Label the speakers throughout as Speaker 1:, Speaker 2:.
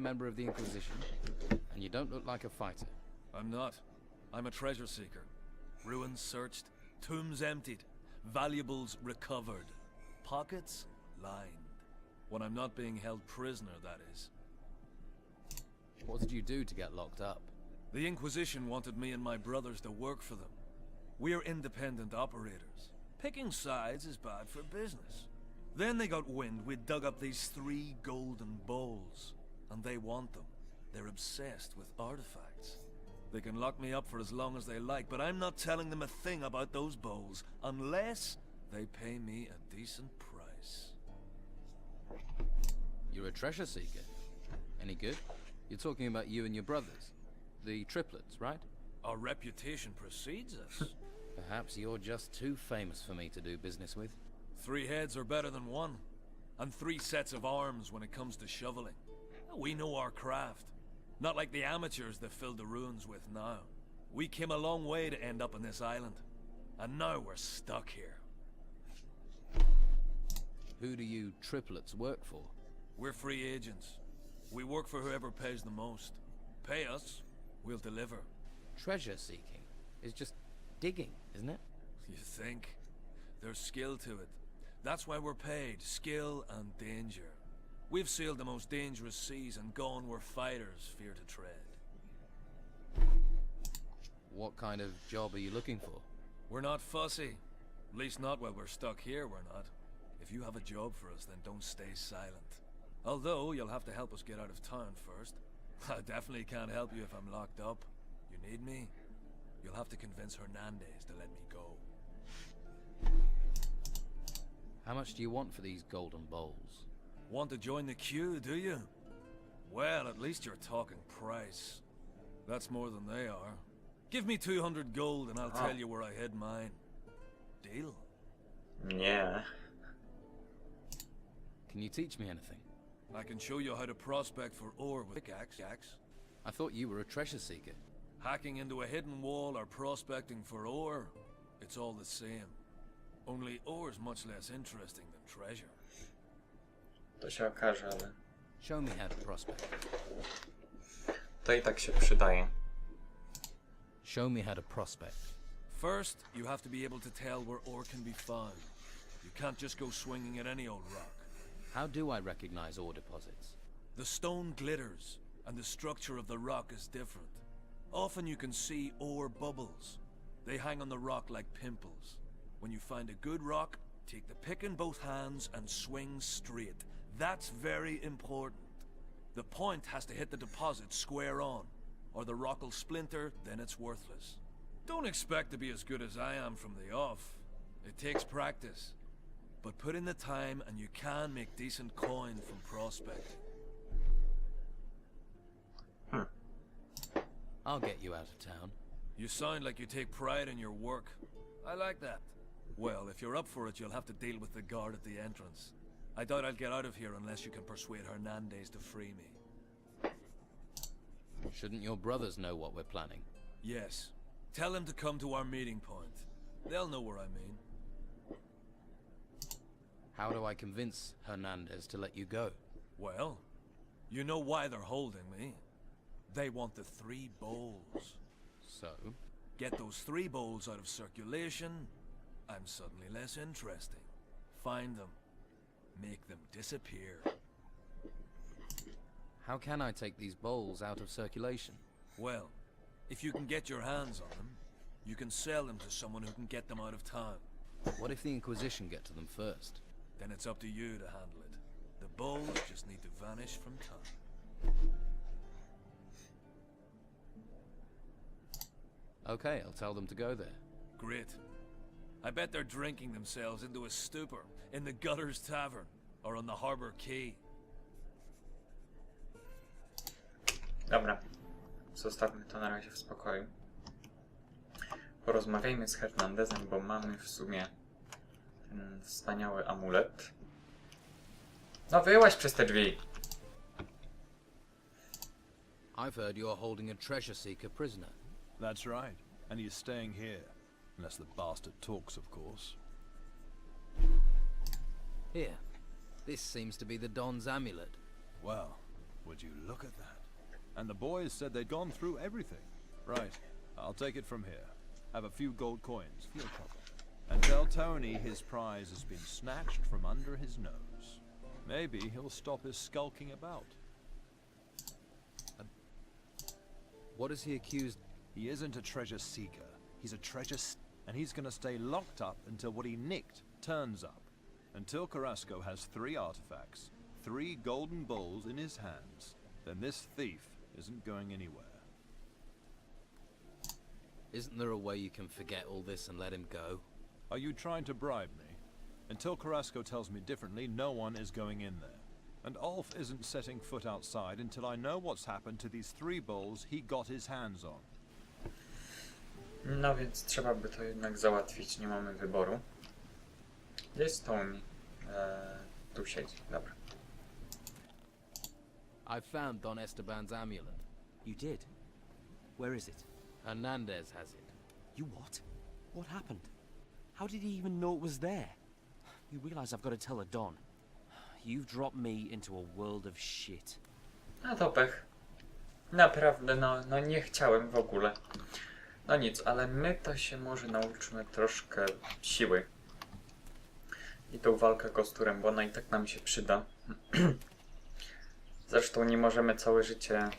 Speaker 1: member of the Inquisition, and you don't look like a fighter.
Speaker 2: I'm not. I'm a treasure seeker. Ruins searched, tombs emptied, valuables recovered, pockets lined. When I'm not being held prisoner, that is.
Speaker 1: What did you do to get locked up?
Speaker 2: The Inquisition wanted me and my brothers to work for them. We're independent operators. Picking sides is bad for business. Then they got wind we'd dug up these 3 golden bowls, and they want them. They're obsessed with artifacts. They can lock me up for as long as they like, but I'm not telling them a thing about those bowls, unless they pay me a decent price.
Speaker 1: You're a treasure seeker. Any good? You're talking about you and your brothers. The triplets, right?
Speaker 2: Our reputation precedes us.
Speaker 1: Perhaps you're just too famous for me to do business with.
Speaker 2: 3 heads are better than 1. And 3 sets of arms when it comes to shoveling. We know our craft. Not like the amateurs they filled the ruins with now. We came a long way to end up on this island. And now we're stuck here.
Speaker 1: Who do you triplets work for?
Speaker 2: We're free agents. We work for whoever pays the most. Pay us, we'll deliver.
Speaker 1: Treasure seeking is just digging, isn't it?
Speaker 2: You think? There's skill to it. That's why we're paid. Skill and danger. We've sailed the most dangerous seas and gone where fighters fear to tread.
Speaker 1: What kind of job are you looking for?
Speaker 2: We're not fussy. At least not while we're stuck here, we're not. If you have a job for us, then don't stay silent. Although, you'll have to help us get out of town first. I definitely can't help you if I'm locked up. You need me? You'll have to convince Hernandez to let me go.
Speaker 1: How much do you want for these golden bowls?
Speaker 2: Want to join the queue, do you? Well, at least you're talking price. That's more than they are. Give me 200 gold and I'll tell you where I hid mine. Deal?
Speaker 3: Yeah.
Speaker 1: Can you teach me anything?
Speaker 2: I can show you how to prospect for ore with pickaxe.
Speaker 1: I thought you were a treasure seeker.
Speaker 2: Hacking into a hidden wall or prospecting for ore, it's all the same. Only ore's much less interesting than treasure.
Speaker 3: To się okaże, ale
Speaker 1: Show me how to prospect.
Speaker 3: to i tak się przydaje.
Speaker 1: Show me how to prospect.
Speaker 2: First, you have to be able to tell where ore can be found. You can't just go swinging at any old rock.
Speaker 1: How do I recognize ore deposits?
Speaker 2: The stone glitters, and the structure of the rock is different. Often you can see ore bubbles. They hang on the rock like pimples. When you find a good rock, take the pick in both hands and swing straight. That's very important. The point has to hit the deposit square on, or the rock will splinter, then it's worthless. Don't expect to be as good as I am from the off. It takes practice. But put in the time and you can make decent coin from prospecting.
Speaker 1: I'll get you out of town.
Speaker 2: You sound like you take pride in your work. I like that. Well, if you're up for it, you'll have to deal with the guard at the entrance. I doubt I'll get out of here unless you can persuade Hernandez to free me.
Speaker 1: Shouldn't your brothers know what we're planning?
Speaker 2: Yes. Tell them to come to our meeting point. They'll know where I mean.
Speaker 1: How do I convince Hernandez to let you go?
Speaker 2: Well, you know why they're holding me. They want the 3 bowls.
Speaker 1: So?
Speaker 2: Get those 3 bowls out of circulation, I'm suddenly less interesting. Find them. Make them disappear.
Speaker 1: How can I take these bowls out of circulation?
Speaker 2: Well, if you can get your hands on them, you can sell them to someone who can get them out of town.
Speaker 1: What if the Inquisition get to them first?
Speaker 2: Then it's up to you to handle it. The bowls just need to vanish from town.
Speaker 1: Okay, I'll tell them to go there.
Speaker 2: Great. I bet they're drinking themselves into a stupor in the Gutters Tavern or on the Harbor Quay.
Speaker 3: Dobra, zostawmy to na razie w spokoju. Porozmawiajmy z Hernandezem, bo mamy w sumie ten wspaniały amulet. No wyłaź przez te drzwi!
Speaker 1: I've heard you're holding a treasure seeker prisoner.
Speaker 4: That's right, and he's staying here. Unless the bastard talks, of course.
Speaker 1: Here. This seems to be the Don's amulet.
Speaker 4: Well, Would you look at that? And the boys said they'd gone through everything. Right, I'll take it from here. Have a few gold coins for your trouble. And tell Tony his prize has been snatched from under his nose. Maybe he'll stop his skulking about.
Speaker 1: What is he accused?
Speaker 4: He isn't a treasure seeker. He's a and he's gonna stay locked up until what he nicked turns up. Until Carrasco has 3 artifacts, 3 golden bowls in his hands, then this thief isn't going anywhere.
Speaker 1: Isn't there a way you can forget all this and let him go?
Speaker 4: Are you trying to bribe me? Until Carrasco tells me differently, no one is going in there. And Ulf isn't setting foot outside until I know what's happened to these 3 bowls he got his hands on.
Speaker 3: No więc trzeba by to jednak załatwić, nie mamy wyboru. Gdzie jest Tony? Tu siedzi, dobra.
Speaker 1: I found Don Esteban's amulet.
Speaker 5: You did? Where is it?
Speaker 1: Hernandez has it.
Speaker 5: You what? What happened? How did he even know it was there? You realize I've got to tell a Don. You've dropped me into a world of shit.
Speaker 3: No to pech. Naprawdę, no nie chciałem w ogóle. No nic, ale my to się może nauczymy troszkę siły. I tą walkę kosturem, bo ona i tak nam się przyda. Zresztą nie możemy całe życie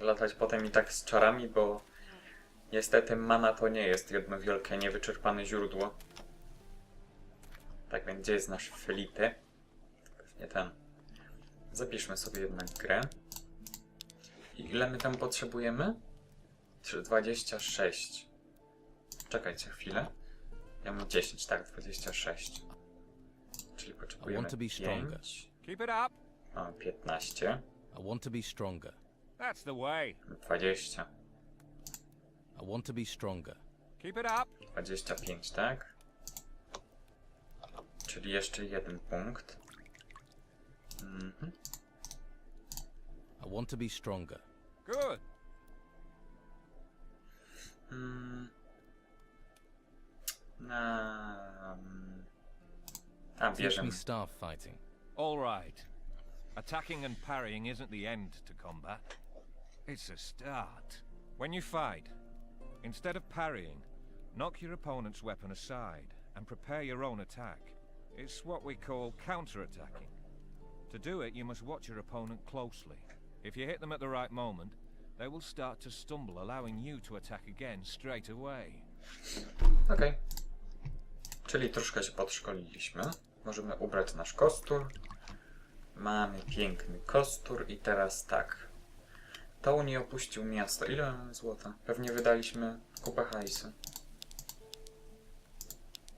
Speaker 3: latać potem i tak z czarami, bo niestety mana to nie jest jedno wielkie, niewyczerpane źródło. Tak więc gdzie jest nasz Felipe? Pewnie ten. Zapiszmy sobie jednak grę. I ile my tam potrzebujemy? 26. Czekajcie chwilę. Ja mam 10, tak, 26. Czyli potrzebujemy 5.
Speaker 6: Keep it up.
Speaker 3: Mamy 15.
Speaker 1: I want to be stronger.
Speaker 6: That's the way.
Speaker 3: 20.
Speaker 1: I want to be stronger.
Speaker 6: Keep it up.
Speaker 3: 25, tak? Czyli jeszcze 1 punkt.
Speaker 1: I want to be stronger.
Speaker 6: Good.
Speaker 1: Teach
Speaker 3: Bierzemy.
Speaker 1: me staff fighting.
Speaker 6: All right. Attacking and parrying isn't the end to combat. It's a start. When you fight, instead of parrying, knock your opponent's weapon aside and prepare your own attack. It's what we call counter-attacking. To do it, you must watch your opponent closely. If you hit them at the right moment, they will start to stumble, allowing you to attack again straight away.
Speaker 3: Okej. Czyli troszkę się podszkoliliśmy. Możemy ubrać nasz kostur. Mamy piękny kostur i teraz tak. To nie opuścił miasto. Ile mamy złota? Pewnie wydaliśmy kupę hajsu.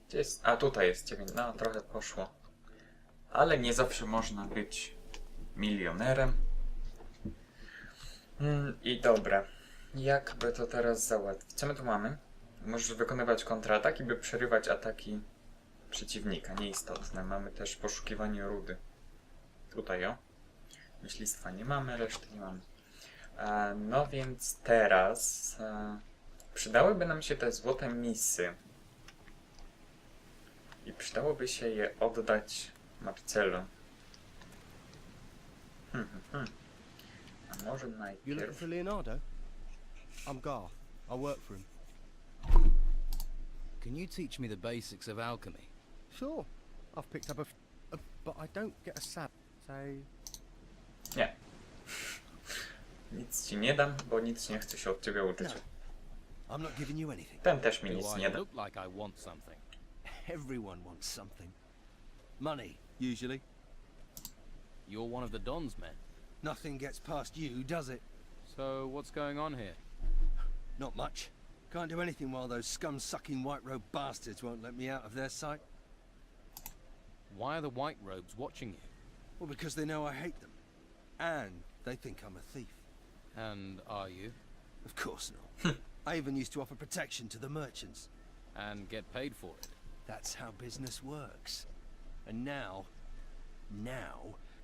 Speaker 3: Gdzie jest? A tutaj jest 9. No trochę poszło. Ale nie zawsze można być milionerem. I dobra. Jakby to teraz załatwić? Co my tu mamy? Możesz wykonywać kontrataki, by przerywać ataki przeciwnika. Nieistotne. Mamy też poszukiwanie rudy. Tutaj o. Myślistwa nie mamy, reszty nie mamy. No więc teraz przydałyby nam się te złote misy. I przydałoby się je oddać Marcelu. A może
Speaker 7: You looking
Speaker 3: najpierw...
Speaker 7: for Leonardo? I'm Garth. I work for him.
Speaker 1: Can you teach me the basics of alchemy?
Speaker 7: Sure. I've picked up but I don't get a sap. Say...
Speaker 3: Nie. Nic ci nie dam, bo nic nie chcę się od ciebie uczyć.
Speaker 7: I'm not giving you anything.
Speaker 3: Ten też mi
Speaker 1: Do
Speaker 3: nic
Speaker 1: I
Speaker 3: nie da.
Speaker 1: look like I want something?
Speaker 7: Everyone wants something. Money, usually.
Speaker 1: You're one of the Don's men.
Speaker 7: Nothing gets past you, does it?
Speaker 1: So what's going on here?
Speaker 7: Not much. Can't do anything while those scum-sucking white-robed bastards won't let me out of their sight.
Speaker 1: Why are the white robes watching you?
Speaker 7: Well, because they know I hate them. And they think I'm a thief.
Speaker 1: And are you?
Speaker 7: Of course not. I even used to offer protection to the merchants.
Speaker 1: And get paid for it?
Speaker 7: That's how business works. And now,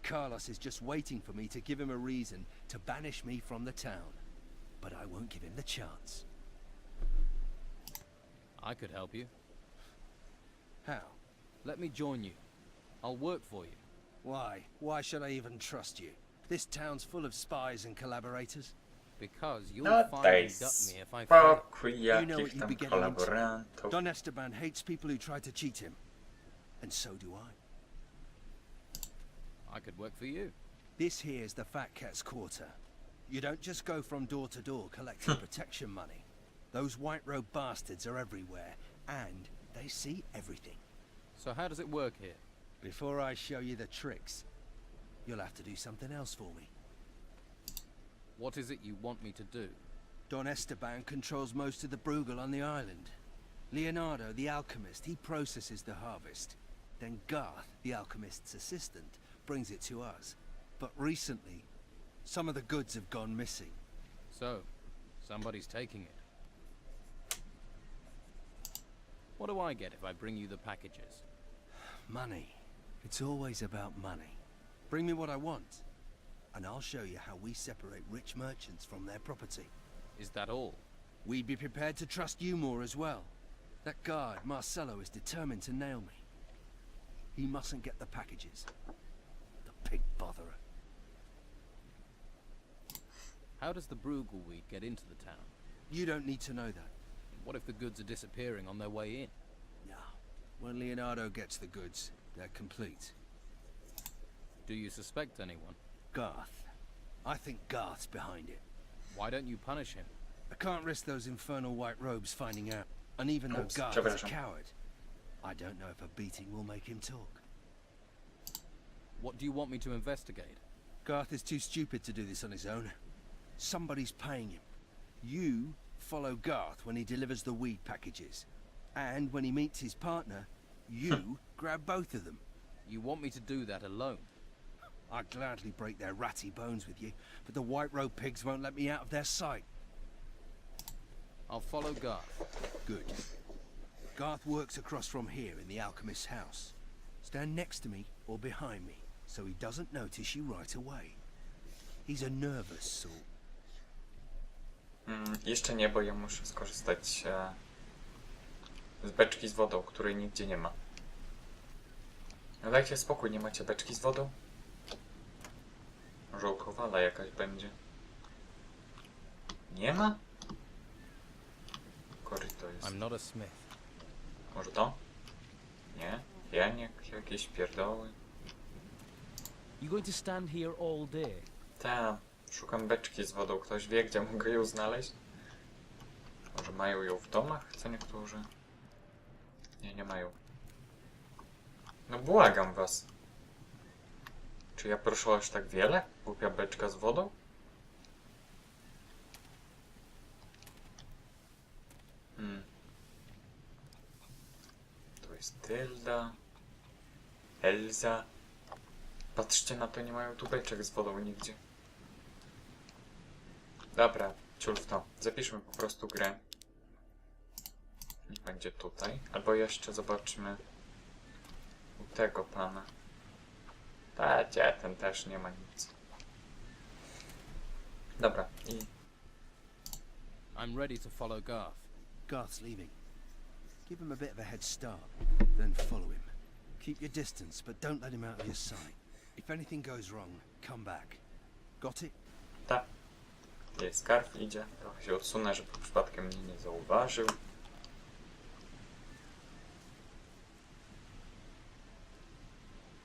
Speaker 7: Carlos is just waiting for me to give him a reason to banish me from the town. But I won't give him the chance.
Speaker 1: I could help you.
Speaker 7: How?
Speaker 1: Let me join you. I'll work for you.
Speaker 7: Why? Why should I even trust you? This town's full of spies and collaborators.
Speaker 1: Because you'll
Speaker 3: No
Speaker 1: finally
Speaker 3: daj
Speaker 1: gut me if I fail.
Speaker 3: spokój,
Speaker 7: You know
Speaker 3: jakich
Speaker 7: what you'd
Speaker 3: tam
Speaker 7: be getting into.
Speaker 3: kolaborantów.
Speaker 7: Don Esteban hates people who try to cheat him. And so do I.
Speaker 1: I could work for you.
Speaker 7: This here's the Fat Cat's Quarter. You don't just go from door to door collecting protection money. Those white robe bastards are everywhere, and they see everything.
Speaker 1: So how does it work here?
Speaker 7: Before I show you the tricks, you'll have to do something else for me.
Speaker 1: What is it you want me to do?
Speaker 7: Don Esteban controls most of the Bruegel on the island. Leonardo, the alchemist, he processes the harvest. Then Garth, the alchemist's assistant, brings it to us. But recently, some of the goods have gone missing.
Speaker 1: So, somebody's taking it. What do I get if I bring you the packages?
Speaker 7: Money. It's always about money. Bring me what I want, and I'll show you how we separate rich merchants from their property.
Speaker 1: Is that all?
Speaker 7: We'd be prepared to trust you more as well. That guard, Marcelo, is determined to nail me. He mustn't get the packages. The pig botherer.
Speaker 1: How does the Bruegel weed get into the town?
Speaker 7: You don't need to know that.
Speaker 1: What if the goods are disappearing on their way in?
Speaker 7: No. When Leonardo gets the goods, they're complete.
Speaker 1: Do you suspect anyone?
Speaker 7: Garth. I think Garth's behind it.
Speaker 1: Why don't you punish him?
Speaker 7: I can't risk those infernal white robes finding out. And even though
Speaker 3: Oops,
Speaker 7: Garth is a
Speaker 3: przepraszam.
Speaker 7: coward, I don't know if a beating will make him talk.
Speaker 1: What do you want me to investigate?
Speaker 7: Garth is too stupid to do this on his own. Somebody's paying him. You follow Garth when he delivers the weed packages. And when he meets his partner, you grab both of them.
Speaker 1: You want me to do that alone?
Speaker 7: I'd gladly break their ratty bones with you, but the white robe pigs won't let me out of their sight.
Speaker 1: I'll follow Garth.
Speaker 7: Good. Garth works across from here in the alchemist's house. Stand next to me or behind me, so he doesn't notice you right away. He's a nervous sort.
Speaker 3: Jeszcze nie, bo ja muszę skorzystać z beczki z wodą, której nigdzie nie ma. No dajcie spokój, nie macie beczki z wodą? Może okowala jakaś będzie. Nie ma? Koryto jest.
Speaker 1: I'm not a smith.
Speaker 3: Może to? Nie? Pieniek, jakieś pierdoły.
Speaker 5: You going to stand here all day?
Speaker 3: Ta, szukam beczki z wodą. Ktoś wie, gdzie mogę ją znaleźć? Może mają ją w domach, co niektórzy? Nie, nie mają. No błagam was. Czy ja proszę aż tak wiele? Głupia beczka z wodą? Tu jest Tylda. Elza. Patrzcie na to, nie mają tu beczek z wodą nigdzie. Dobra, ciul w to. Zapiszmy po prostu grę. Niech będzie tutaj. Albo jeszcze zobaczmy u tego pana. Gdzie ten też nie ma nic. Dobra, i
Speaker 1: I'm ready to follow Garth.
Speaker 7: Garth's leaving. Give him a bit of a head start, then follow him. Keep your distance, but don't let him out of your sight. If anything goes wrong, come back. Got it?
Speaker 3: ta. Jest Garth, idzie. Trochę się odsunę, żeby przypadkiem mnie nie zauważył.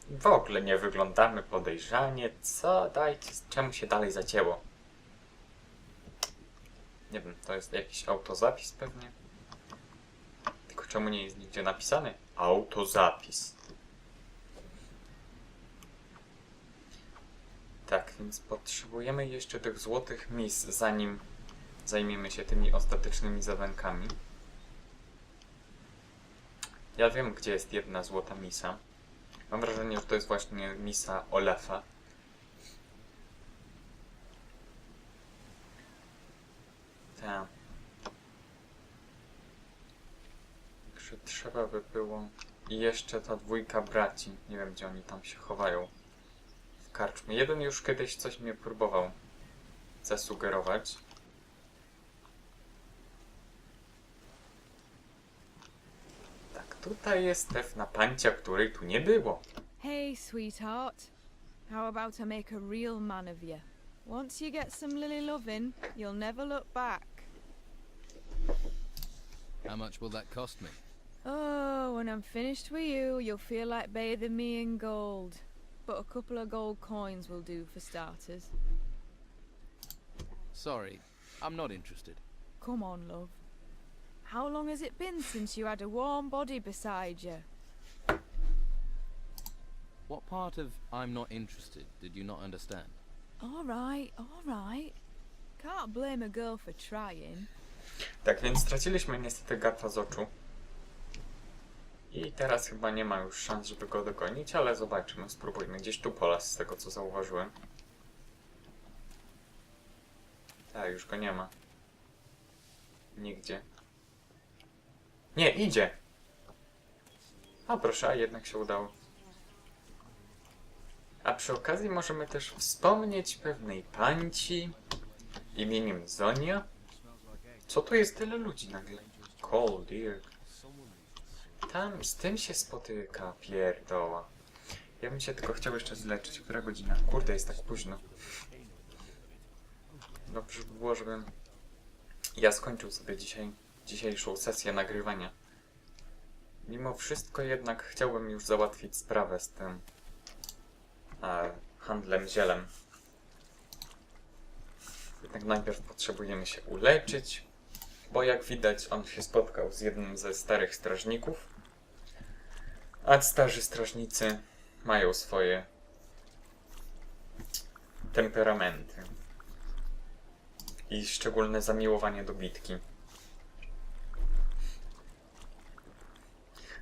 Speaker 3: W ogóle nie wyglądamy podejrzanie. Co? Dajcie, czemu się dalej zacięło? Nie wiem, to jest jakiś autozapis pewnie. Tylko czemu nie jest nigdzie napisany? Autozapis. Tak, więc potrzebujemy jeszcze tych złotych mis, zanim zajmiemy się tymi ostatecznymi zadankami. Ja wiem, gdzie jest jedna złota misa. Mam wrażenie, że to jest właśnie misa Olefa. Tak. Także trzeba by było... I jeszcze ta dwójka braci. Nie wiem, gdzie oni tam się chowają. W karczmie. Jeden już kiedyś coś mnie próbował zasugerować. Tak, tutaj jest pewna pancia, której tu nie było.
Speaker 8: Hey, sweetheart. How about I make a real man of you? Once you get some lily loving, you'll never look back.
Speaker 1: How much will that cost me?
Speaker 8: Oh, when I'm finished with you, you'll feel like bathing me in gold. But a couple of gold coins will do for starters.
Speaker 1: Sorry, I'm not interested.
Speaker 8: Come on, love. How long has it been since you had a warm body beside you?
Speaker 1: What part of I'm not interested did you not understand?
Speaker 8: All right, all right. Can't blame a girl for trying.
Speaker 3: Tak, więc straciliśmy niestety Garfa z oczu. I teraz chyba nie ma już szans, żeby go dogonić, ale zobaczymy, spróbujmy. Gdzieś tu polas, z tego co zauważyłem. Tak, już go nie ma. Nigdzie. Nie, idzie! O proszę, a jednak się udało. A przy okazji możemy też wspomnieć pewnej panci imieniem Zonia. Co tu jest tyle ludzi nagle? Cold dear. Tam z tym się spotyka, pierdoła. Ja bym się tylko chciał jeszcze zleczyć. Która godzina? Kurde, jest tak późno. Dobrze by było, żebym ja skończył sobie dzisiejszą sesję nagrywania. Mimo wszystko jednak chciałbym już załatwić sprawę z tym handlem zielem. Jednak najpierw potrzebujemy się uleczyć, bo jak widać on się spotkał z jednym ze starych strażników, a starzy strażnicy mają swoje temperamenty i szczególne zamiłowanie do bitki.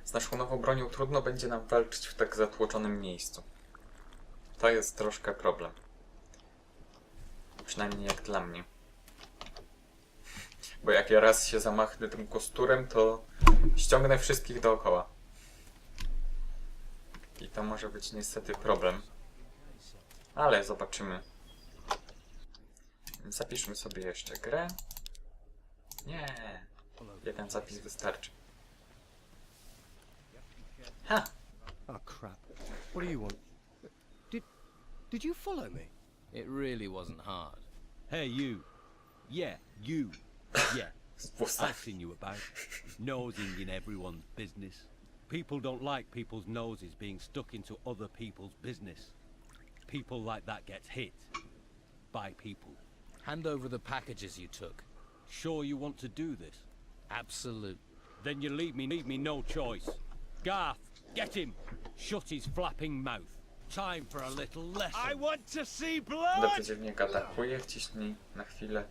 Speaker 3: Z naszą nową bronią trudno będzie nam walczyć w tak zatłoczonym miejscu. To jest troszkę problem. Przynajmniej jak dla mnie. Bo jak ja raz się zamachnę tym kosturem, to ściągnę wszystkich dookoła. I to może być niestety problem. Ale zobaczymy. Zapiszmy sobie jeszcze grę. Nie. Jeden zapis wystarczy. Ha!
Speaker 5: Oh crap. What do you want? Did you follow me?
Speaker 1: It really wasn't hard.
Speaker 9: Hey, you. Yeah, you. Yeah. I've seen you about. Nosing in everyone's business. People don't like people's noses being stuck into other people's business. People like that gets hit. By people.
Speaker 1: Hand over the packages you took.
Speaker 9: Sure you want to do this?
Speaker 1: Absolute.
Speaker 9: Then you leave me no choice. Garth, get him. Shut his flapping mouth. Time for a little lesson.
Speaker 6: I want to see
Speaker 3: Do
Speaker 6: blood!
Speaker 3: przeciwnika atakuje, wciśnij na chwilę.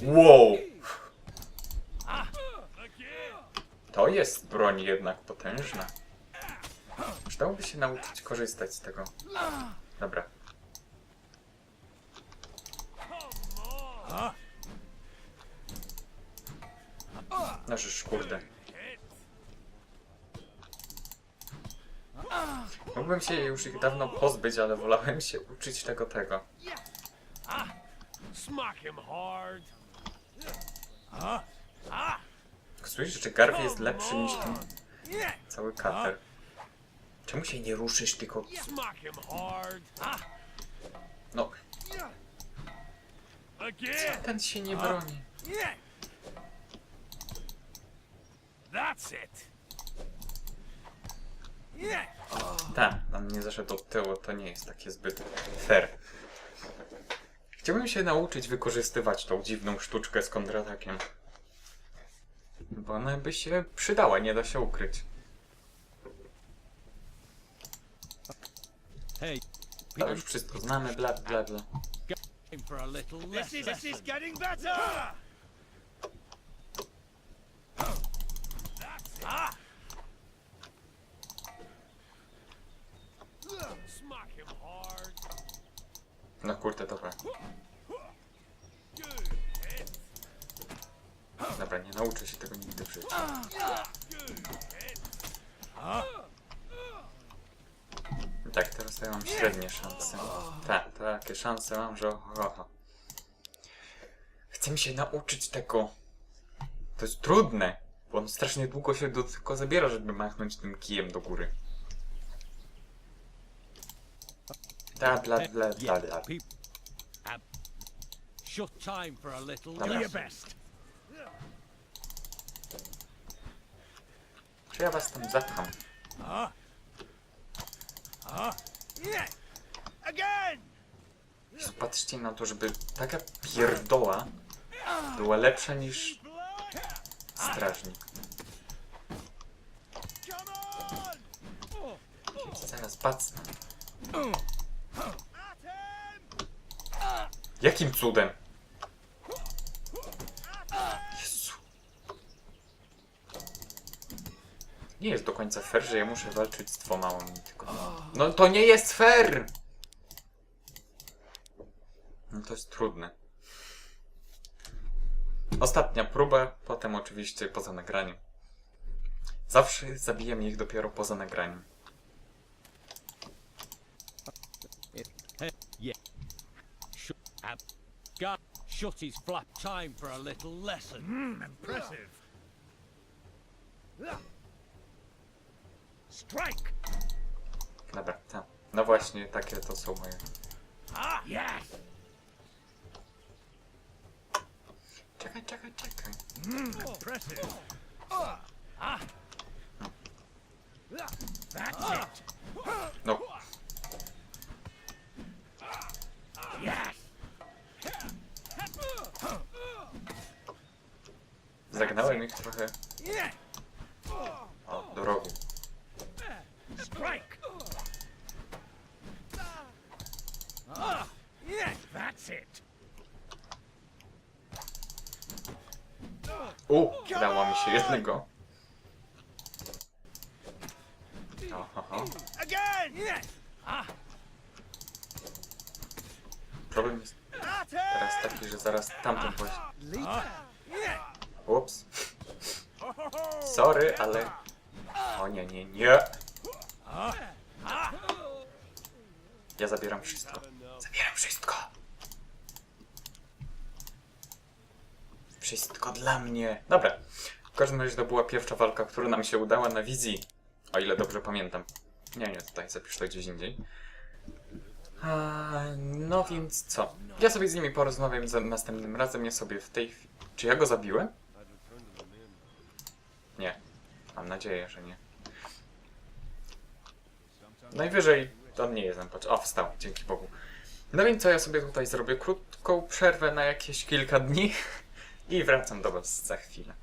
Speaker 3: Wow! To jest broń jednak potężna. Przydałoby się nauczyć korzystać z tego. Dobra. No żeż, kurde. Mógłbym się już ich dawno pozbyć, ale wolałem się uczyć tego.
Speaker 6: Smack him hard.
Speaker 3: Słyszysz, że Garf jest lepszy niż ten cały kater. Czemu się nie ruszysz, tylko...
Speaker 6: Smack him hard.
Speaker 3: No,
Speaker 6: Again.
Speaker 3: ten się nie broni.
Speaker 6: That's it.
Speaker 3: Tak, on nie zaszedł od tyłu, to nie jest takie zbyt fair. Chciałbym się nauczyć wykorzystywać tą dziwną sztuczkę z kontratakiem. Bo ona by się przydała, nie da się ukryć.
Speaker 9: Hey,
Speaker 3: To już wszystko znamy, bla bla bla.
Speaker 9: time for a little lesson.
Speaker 6: This is getting better. Smack him hard.
Speaker 3: No kurde, dobra. Dobra, nie nauczę się tego nigdy w życiu. Tak, teraz ja mam średnie szanse. Tak, takie szanse mam, że oho. Chcę mi się nauczyć tego. To jest trudne, bo on strasznie długo się do tylko zabiera, żeby machnąć tym kijem do góry.
Speaker 9: Shut time for a little.
Speaker 3: Dobra.
Speaker 9: Do your best.
Speaker 3: Czy ja was tam zapcham? Jezu, patrzcie na to, żeby taka pierdoła była lepsza niż strażnik. Zaraz bacnę. Jakim cudem? Jezu. Nie jest do końca fair, że ja muszę walczyć z dwoma oni tylko. No to nie jest fair! No to jest trudne. Ostatnia próba, potem oczywiście poza nagraniem. Zawsze zabijam ich dopiero poza nagraniem.
Speaker 9: God, shut his flap time for a little lesson.
Speaker 6: Impressive.
Speaker 9: Strike!
Speaker 3: Dobra, tak. No właśnie, takie to są moje.
Speaker 9: Yes!
Speaker 3: Czekaj.
Speaker 6: Impressive.
Speaker 9: That's it!
Speaker 3: No.
Speaker 9: Yes!
Speaker 3: Zagnałem ich trochę. O, do rogu.
Speaker 9: Strike! That's it!
Speaker 3: Udało mi się jednego. Oho. Problem jest teraz taki, że zaraz tamten właśnie. Ups. Sorry, ale... O nie. Ja zabieram wszystko. Wszystko dla mnie. Dobra. W każdym razie to była pierwsza walka, która nam się udała na wizji. O ile dobrze pamiętam. Nie, tutaj zapiszę to gdzieś indziej. No więc co? Ja sobie z nimi porozmawiam za następnym razem. Ja sobie w tej chwili... Czy ja go zabiłem? Nie. Mam nadzieję, że nie. Najwyżej on nie jest. O, wstał. Dzięki Bogu. No więc co? Ja sobie tutaj zrobię krótką przerwę na jakieś kilka dni. I wracam do was za chwilę.